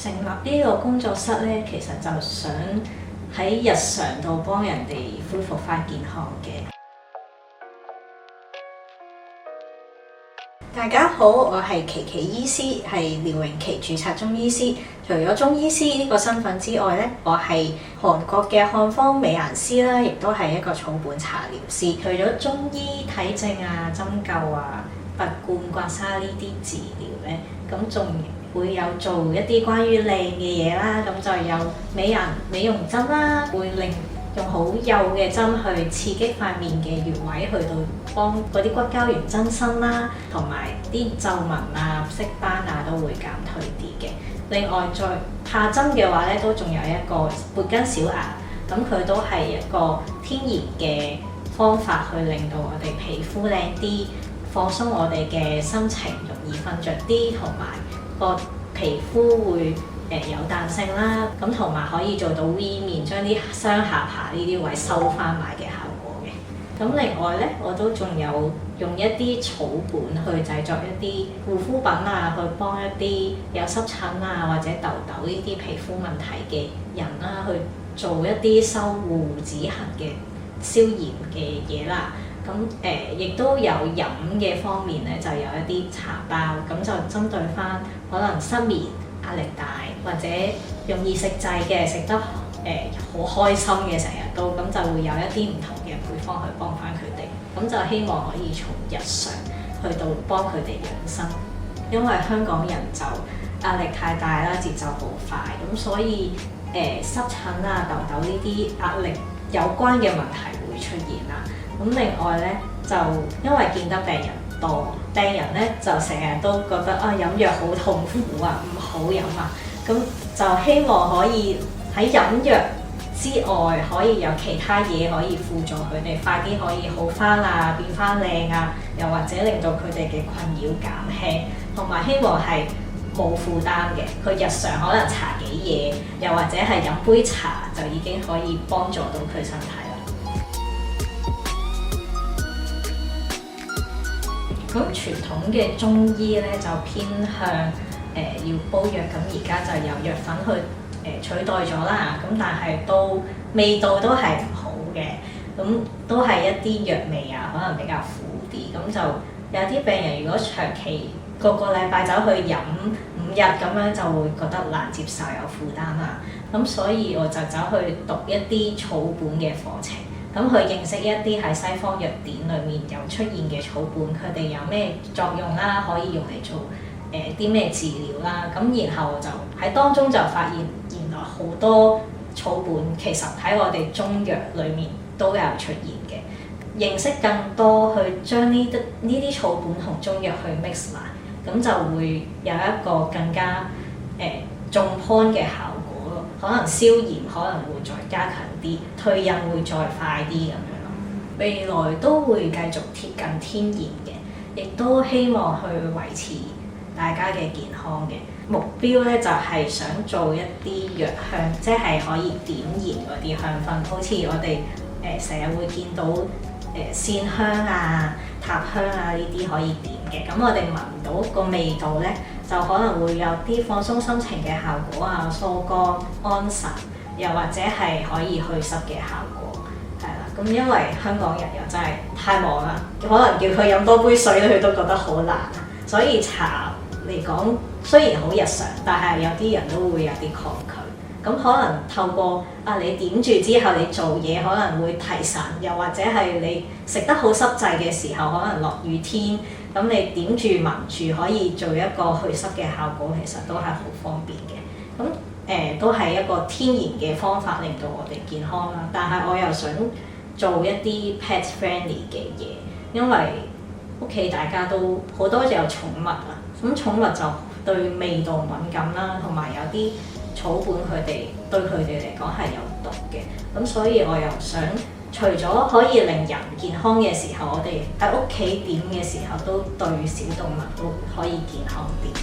成立呢個工作室咧，其實就想喺日常度幫人哋恢復翻健康嘅。大家好，我係琪琪醫師，係廖詠琪註冊中醫師。除咗中醫師呢個身份之外咧，我係韓國嘅漢方美顏師啦，亦都係一個草本茶療師。除咗中醫體症啊、針灸啊、拔罐、刮痧呢啲治療咧，咁仲會有做一啲關於靚嘅嘢啦。咁就有美容針啦，會用好幼嘅針去刺激塊面嘅穴位，去到幫嗰啲骨膠原增生啦，同埋啲皺紋啊、色斑啊都會減退啲嘅。另外再下針嘅話咧，都仲有一個撥筋小牙，咁佢都係一個天然嘅方法，去令到我哋皮膚靚啲，放鬆我哋嘅心情，容易瞓着啲，同埋個皮膚會有彈性啦，咁同埋可以做到 V 面，將啲雙下巴呢啲位收翻埋嘅效果嘅。咁另外咧，我都仲有用一啲草本去製作一啲護膚品啊，去幫一啲有濕疹啊或者痘痘呢啲皮膚問題嘅人啦，去做一啲修護止痕嘅消炎嘅嘢啦。咁亦都有飲嘅方面咧，就有一啲茶包，咁就針對翻可能失眠、壓力大或者容易食滯嘅，食得好開心嘅，成日都咁就會有一啲唔同嘅配方去幫翻佢哋，咁就希望可以從日常去到幫佢哋養生，因為香港人就壓力太大啦，節奏好快，咁所以濕疹啊、痘痘呢啲壓力有關嘅問題會出現啦。咁另外咧，就因為見得病人多，病人咧就成日都覺得啊飲藥好痛苦啊，唔好飲啊，咁就希望可以喺飲藥之外，可以有其他嘢可以輔助佢哋快啲可以好翻啊，變翻靚啊，又或者令到佢哋嘅困擾減輕，同埋希望係冇負擔嘅，佢日常可能搽幾嘢，又或者係飲杯茶就已經可以幫助到佢身體啦。咁傳統嘅中醫咧就偏向要煲藥，咁而家就有藥粉去取代咗啦。咁但係都味道都係唔好嘅，咁都係一啲藥味啊，可能比較苦啲。咁就有啲病人如果長期個禮拜走去飲5日咁樣，就會覺得難接受，有負擔啦。咁所以我就走去讀一啲草本嘅課程。咁去認識一啲喺西方藥典裏面有出現嘅草本，佢哋有咩作用啦，可以用嚟做啲咩治療啦。咁然後就喺當中就發現，原來好多草本其實喺我哋中藥裏面都有出現嘅。認識更多，去將呢啲草本同中藥去 mix 埋，咁就會有一個更加中 point 嘅效果。可能消炎可能會再加強啲，退印會再快啲咁樣咯。未來都會繼續貼近天然嘅，亦都希望去維持大家嘅健康嘅目標咧，就係想做一啲藥香，即係可以點燃嗰啲香薰，好似我哋成日會見到線香啊、塔香啊呢啲可以點嘅。咁我哋聞到個味道咧，就可能會有啲放鬆心情嘅效果啊，疏肝安神，又或者係可以去濕嘅效果，係啦。咁因為香港人又真係太忙啦，可能叫佢飲多杯水佢都覺得好難，所以茶嚟講雖然好日常，但係有啲人都會有啲抗拒。咁可能透過你點住之後，你做嘢可能會提神，又或者係你食得好濕滯嘅時候，可能落雨天，咁你點住聞住可以做一個去濕嘅效果，其實都係好方便嘅。咁都係一個天然嘅方法令到我哋健康啦。但係我又想做一啲 pet friendly 嘅嘢，因為屋企大家都好多有寵物啊，咁寵物就對味道敏感啦，同埋有啲草本佢哋對佢哋嚟講係有毒嘅，咁所以我又想除咗可以令人健康嘅時候，我哋喺屋企點嘅時候都對小動物都可以健康啲。